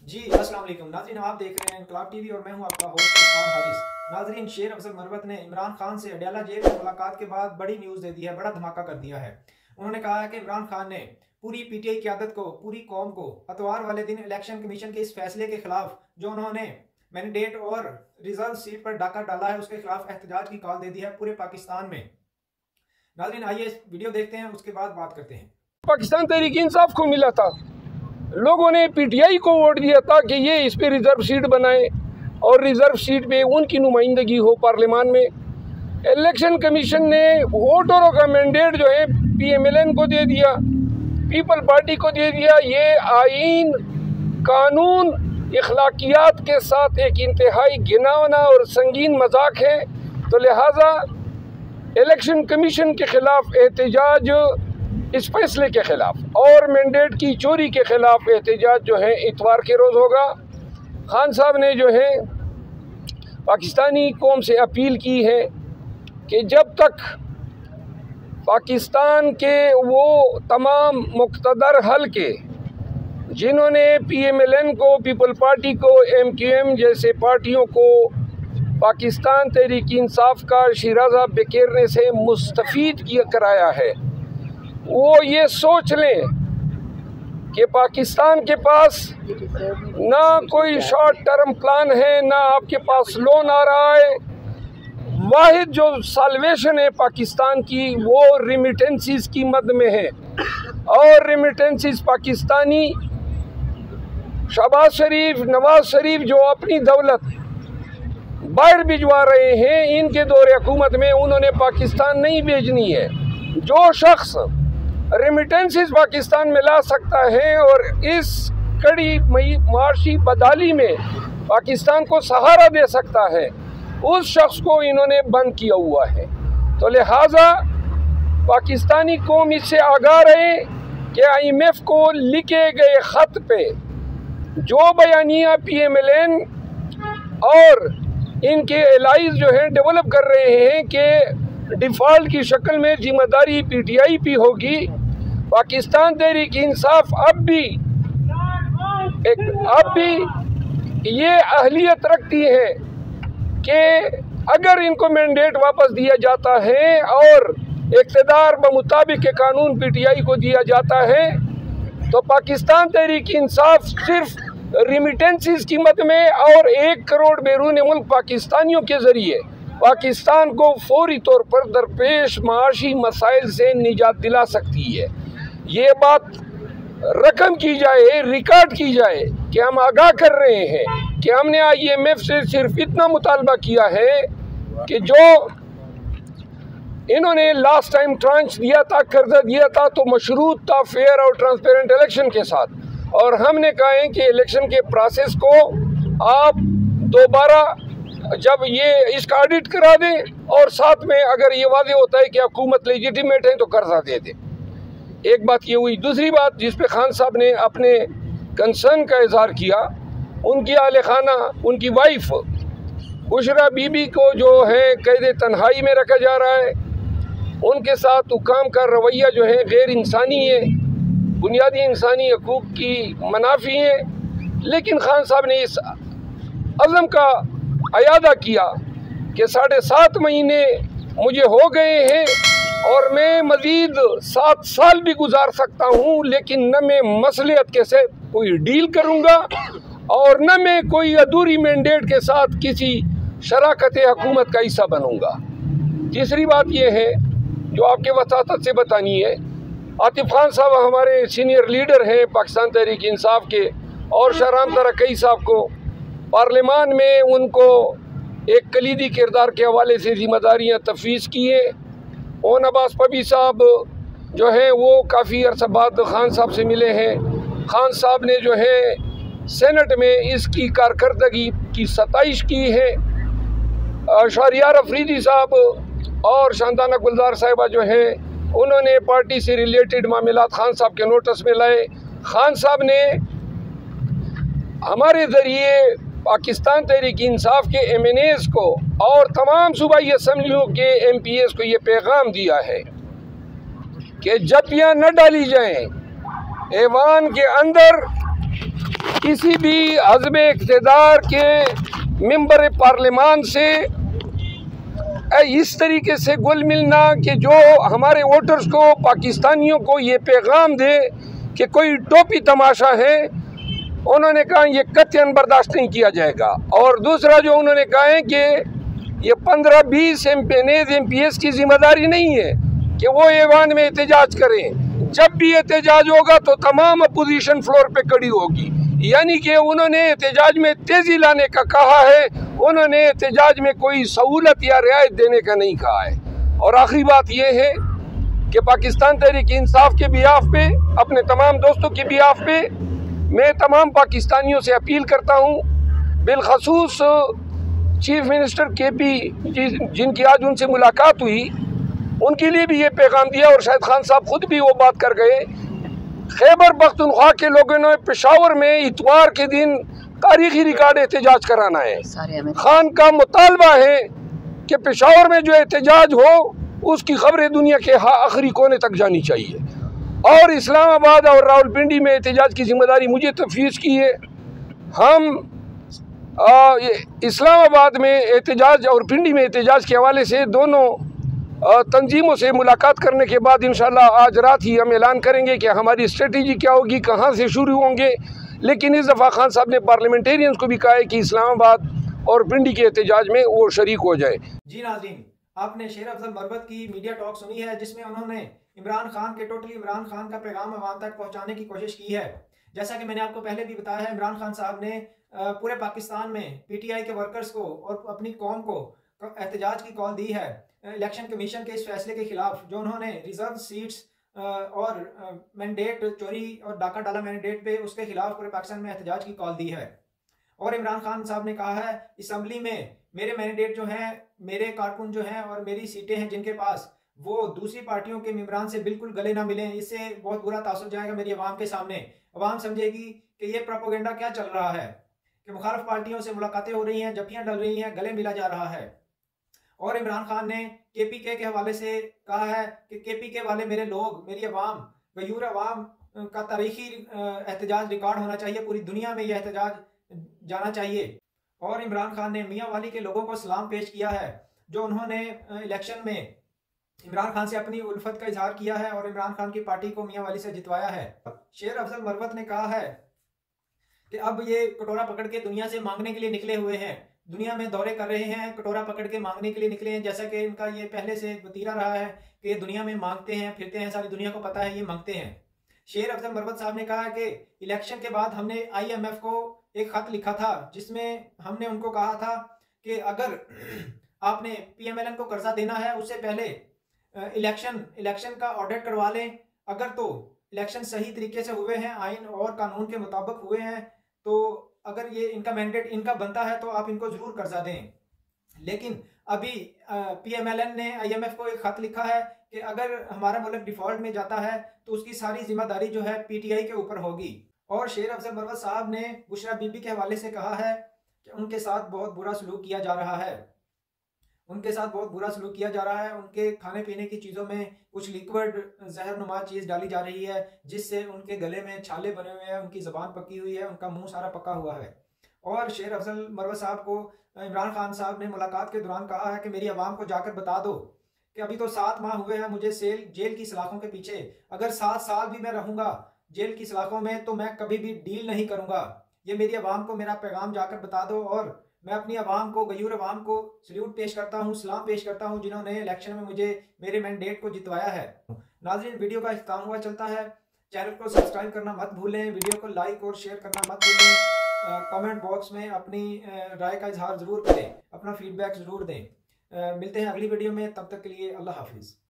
जी अस्सलाम वालेकुम नाज़रीन, आप देख रहे हैं इनकलाब टीवी और मैं हूं आपका होस्ट उस्मान हारिस। नाज़रीन, शेर अफजल मरवत ने इमरान खान से अडयाला जेल में मुलाकात के बाद बड़ी न्यूज़ दे दी है, बड़ा धमाका कर दिया है। उन्होंने कहा है कि इमरान खान ने पूरी पीटीआई क़यादत को, पूरी कौम को इतवार वाले दिन इलेक्शन कमीशन के इस फैसले के खिलाफ जो उन्होंने मैंडेट और रिजर्व सीट पर डाका डाला है उसके खिलाफ एहतजाज की कॉल दे दी है पूरे पाकिस्तान में। नाज़रीन, आइए इस वीडियो देखते हैं, उसके बाद बात करते हैं। पाकिस्तान तहरीक इंसाफ को मिला था, लोगों ने पीटीआई को वोट दिया था कि ये इस पे रिजर्व सीट बनाए और रिजर्व सीट पे उनकी नुमाइंदगी हो पार्लियामान में। इलेक्शन कमीशन ने वोटरों का मैंडेट जो है पीएमएलएन को दे दिया, पीपल पार्टी को दे दिया। ये आईन, कानून, इखलाकियात के साथ एक इंतहाई घिनौना और संगीन मजाक है। तो लिहाजा इलेक्शन कमीशन के खिलाफ एहतजाज, इस फैसले के खिलाफ और मैंडेट की चोरी के खिलाफ एहतजाज जो है इतवार के रोज़ होगा। खान साहब ने जो है पाकिस्तानी कौम से अपील की है कि जब तक पाकिस्तान के वो तमाम मुक़्तदर हल्के जिन्होंने पीएमएलएन को, पीपल पार्टी को, एमक्यूएम जैसे पार्टियों को पाकिस्तान तहरीक इंसाफ का शिराज़ा बिखेरने से मुस्तफ़ीद किया कराया है, वो ये सोच लें कि पाकिस्तान के पास ना कोई शॉर्ट टर्म प्लान है, ना आपके पास लोन आ रहा है। वाहिद जो साल्वेशन है पाकिस्तान की वो रिमिटेंसीज की मद में है, और रिमिटेंसीज पाकिस्तानी शहबाज शरीफ, नवाज शरीफ जो अपनी दौलत बाहर भिजवा रहे हैं, इनके दौरे हुकूमत में उन्होंने पाकिस्तान नहीं भेजनी है। जो शख्स रेमिटेंसेस पाकिस्तान में ला सकता है और इस कड़ी माशी बदहाली में पाकिस्तान को सहारा दे सकता है, उस शख्स को इन्होंने बंद किया हुआ है। तो लिहाजा पाकिस्तानी कौम इससे आगाह रहे कि IMF को लिखे गए ख़त पे जो बयानिया पीएमएलएन और इनके एलाइज जो हैं डेवलप कर रहे हैं कि डिफ़ॉल्ट की शक्ल में जिम्मेदारी पीटीआई पे होगी। पाकिस्तान तहरीक इंसाफ अब भी ये अहलियत रखती है कि अगर इनको मैंडेट वापस दिया जाता है और इक़्तिदार बमुताबिक कानून पीटीआई को दिया जाता है, तो पाकिस्तान तहरीक इंसाफ सिर्फ रिमिटेंसीज की मद में और 1 करोड़ बैरून मुल्क पाकिस्तानियों के ज़रिए पाकिस्तान को फौरी तौर पर दरपेश माशी मसाइल से निजात दिला सकती है। ये बात रकम की जाए, रिकॉर्ड की जाए कि हम आगाह कर रहे हैं कि हमने IMF से सिर्फ इतना मुतालबा किया है कि जो इन्होंने लास्ट टाइम ट्रांच दिया था, कर्जा दिया था, तो मशरूत था फेयर और ट्रांसपेरेंट इलेक्शन के साथ। और हमने कहा है कि इलेक्शन के प्रोसेस को आप दोबारा जब ये इसका ऑडिट करा दें और साथ में अगर ये वाज़ेह होता है कि हुकूमत लेजिटिमेट है तो कर्जा दे दें। एक बात ये हुई। दूसरी बात जिस पे खान साहब ने अपने कंसर्न का इजहार किया, उनकी आले खाना, उनकी वाइफ बुशरा बीबी को जो है कैद तन्हाई में रखा जा रहा है, उनके साथ हुकाम का रवैया जो है गैर इंसानी है, बुनियादी इंसानी हकूक़ की मनाफी है। लेकिन खान साहब ने इस अज़म का अयादा किया कि 7.5 महीने मुझे हो गए हैं और मैं मज़ीद 7 साल भी गुजार सकता हूँ, लेकिन न मैं मसलियत के से कोई डील करूँगा और न मैं कोई अधूरी मैंडेट के साथ किसी शराकत हुकूमत का हिस्सा बनूँगा। तीसरी बात यह है जो आपके वसातत से बतानी है, आतिफ खान साहब हमारे सीनियर लीडर हैं पाकिस्तान तहरीक इंसाफ के, और शाहराम तरक्की साहब को पार्लियामान में उनको एक कलीदी किरदार के हवाले से जिम्मेदारियाँ तफवीज़ की हैं। ओन अब्बास पबी साहब जो हैं वो काफ़ी अरसा बाद खान साहब से मिले हैं। खान साहब ने जो है सेनेट में इसकी कारकर्दगी की सताइश की है। शहरियार अफरीदी साहब और शांताना गुलजार साहिबा जो हैं उन्होंने पार्टी से रिलेटेड मामलात खान साहब के नोटिस में लाए। खान साहब ने हमारे ज़रिए पाकिस्तान तहरीक इंसाफ के MNAs को और तमाम सूबाई असम्बलियों के MPAs को ये पैगाम दिया है कि जपियाँ न डाली जाएं, ऐवान के अंदर किसी भी अज़्म इक़्तिदार के मेंबर पार्लिमान से इस तरीके से गुल मिलना कि जो हमारे वोटर्स को, पाकिस्तानियों को ये पैगाम दे कि कोई टोपी तमाशा है, उन्होंने कहा ये कतई बर्दाश्त नहीं किया जाएगा। और दूसरा जो उन्होंने कहा है कि ये 15-20 MPs की जिम्मेदारी नहीं है कि वो ऐवान में एहतजाज करें। जब भी एहतजाज होगा तो तमाम अपोजिशन फ्लोर पे खड़ी होगी। यानी कि उन्होंने एहतजाज में तेज़ी लाने का कहा है, उन्होंने एहतजाज में कोई सहूलत या रियायत देने का नहीं कहा है। और आखिरी बात यह है कि पाकिस्तान तहरीक इंसाफ के बिहाफ पे, अपने तमाम दोस्तों के बिहाफ पे मैं तमाम पाकिस्तानियों से अपील करता हूँ, बिलखसूस चीफ मिनिस्टर KP जिनकी आज उनसे मुलाकात हुई, उनके लिए भी ये पैगाम दिया और शाहिद खान साहब खुद भी वो बात कर गए। खैबर पख्तूनख्वा के लोगों ने पेशावर में इतवार के दिन तारीखी रिकॉर्ड एहतजाज कराना है। खान का मुतालबा है कि पेशावर में जो एहतजाज हो उसकी खबरें दुनिया के आखिरी कोने तक जानी चाहिए। और इस्लामाबाद और रावलपिंडी में एहतजाज की जिम्मेदारी मुझे तफवीज़ की है। हम इस्लामाबाद में एहतजाज और पिंडी में एहतजाज के हवाले से दोनों तंजीमों से मुलाकात करने के बाद इंशाल्लाह आज रात ही हम ऐलान करेंगे कि हमारी स्ट्रेटजी क्या होगी, कहाँ से शुरू होंगे। लेकिन इस दफ़ा खान साहब ने पार्लियामेंटेरियंस को भी कहा है कि इस्लामाबाद और पिंडी के एहतजाज में वो शरीक हो जाए। जी नाज़रीन, आपने शेर अफजल मरवत की मीडिया टॉक सुनी है, जिसमें उन्होंने इमरान खान का पैगाम अवाम तक पहुँचाने की कोशिश की है। जैसा कि मैंने आपको पहले भी बताया है, इमरान खान साहब ने पूरे पाकिस्तान में PTI के वर्कर्स को और अपनी कौम को एहतजाज की कॉल दी है इलेक्शन कमीशन के इस फैसले के खिलाफ, जो उन्होंने रिजर्व सीट्स और मैंडेट चोरी और डाका डाला मैंडेट पे, उसके खिलाफ पूरे पाकिस्तान में एहतजाज की कॉल दी है। और इमरान खान साहब ने कहा है असम्बली में मेरे मैंडेट जो हैं, मेरे कारकुन जो हैं और मेरी सीटें हैं जिनके पास, वो दूसरी पार्टियों के मेंबरान से बिल्कुल गले ना मिलें। इससे बहुत बुरा तासुर जाएगा मेरी आवाम के सामने। आवाम समझेगी कि ये प्रोपेगेंडा क्या चल रहा है कि मुखालिफ पार्टियों से मुलाकातें हो रही हैं, जफियाँ डल रही हैं, गले मिला जा रहा है। और इमरान खान ने KPK के हवाले से कहा है कि KPK वाले मेरे लोग, मेरी आवाम, गयूर आवाम का तारीखी एहतजाज रिकॉर्ड होना चाहिए, पूरी दुनिया में यह एहतजाज जाना चाहिए। और इमरान खान ने मियाँ वाली के लोगों को सलाम पेश किया है, जो उन्होंने इलेक्शन में इमरान खान से अपनी उल्फत का इजहार किया है और इमरान खान की पार्टी को मियाँ वाली से जितवाया है। शेर अफजल मरवत ने कहा है कि अब ये कटोरा पकड़ के दुनिया से मांगने के लिए निकले हुए हैं, दुनिया में दौरे कर रहे हैं, कटोरा पकड़ के मांगने के लिए निकले हैं। जैसा कि इनका ये पहले से वतीरा रहा है कि ये दुनिया में मांगते हैं, फिरते हैं, सारी दुनिया को पता है ये मांगते हैं। शेर अफजल मरवत साहब ने कहा कि इलेक्शन के बाद हमने IMF को एक ख़त लिखा था, जिसमें हमने उनको कहा था कि अगर आपने PMLN को कर्जा देना है उससे पहले इलेक्शन का ऑडिट करवा लें। अगर तो इलेक्शन सही तरीके से हुए हैं, आइन और कानून के मुताबिक हुए हैं, तो अगर ये इनका मैंडेट इनका बनता है तो आप इनको ज़रूर कर्जा दें। लेकिन अभी PMLN ने IMF को एक ख़त लिखा है कि अगर हमारा मुल्क डिफ़ॉल्ट में जाता है तो उसकी सारी जिम्मेदारी जो है PTI के ऊपर होगी। और शेर अफजल मरवत साहब ने बुशरा बीबी के हवाले से कहा है कि उनके साथ बहुत बुरा सलूक किया जा रहा है, उनके खाने पीने की चीज़ों में कुछ लिक्विड जहरनुमा चीज़ डाली जा रही है, जिससे उनके गले में छाले बने हुए हैं, उनकी ज़बान पकी हुई है, उनका मुंह सारा पका हुआ है। और शेर अफजल मरवत साहब को इमरान खान साहब ने मुलाकात के दौरान कहा है कि मेरी आवाम को जाकर बता दो कि अभी तो 7 माह हुए हैं मुझे जेल की सलाखों के पीछे, अगर 7 साल भी मैं रहूँगा जेल की सलाखों में तो मैं कभी भी डील नहीं करूँगा। ये मेरी आवाम को मेरा पैगाम जाकर बता दो। और मैं अपनी आवाम को, गयूर आवाम को सल्यूट पेश करता हूँ, सलाम पेश करता हूँ, जिन्होंने इलेक्शन में मुझे मेरे मैंडेट को जितवाया है। नाज़रीन, वीडियो का इख्तिताम हुआ चलता है, चैनल को सब्सक्राइब करना मत भूलें, वीडियो को लाइक और शेयर करना मत भूलें। कमेंट बॉक्स में अपनी राय का इजहार ज़रूर करें, अपना फीडबैक ज़रूर दें। मिलते हैं अगली वीडियो में, तब तक के लिए अल्लाह हाफिज़।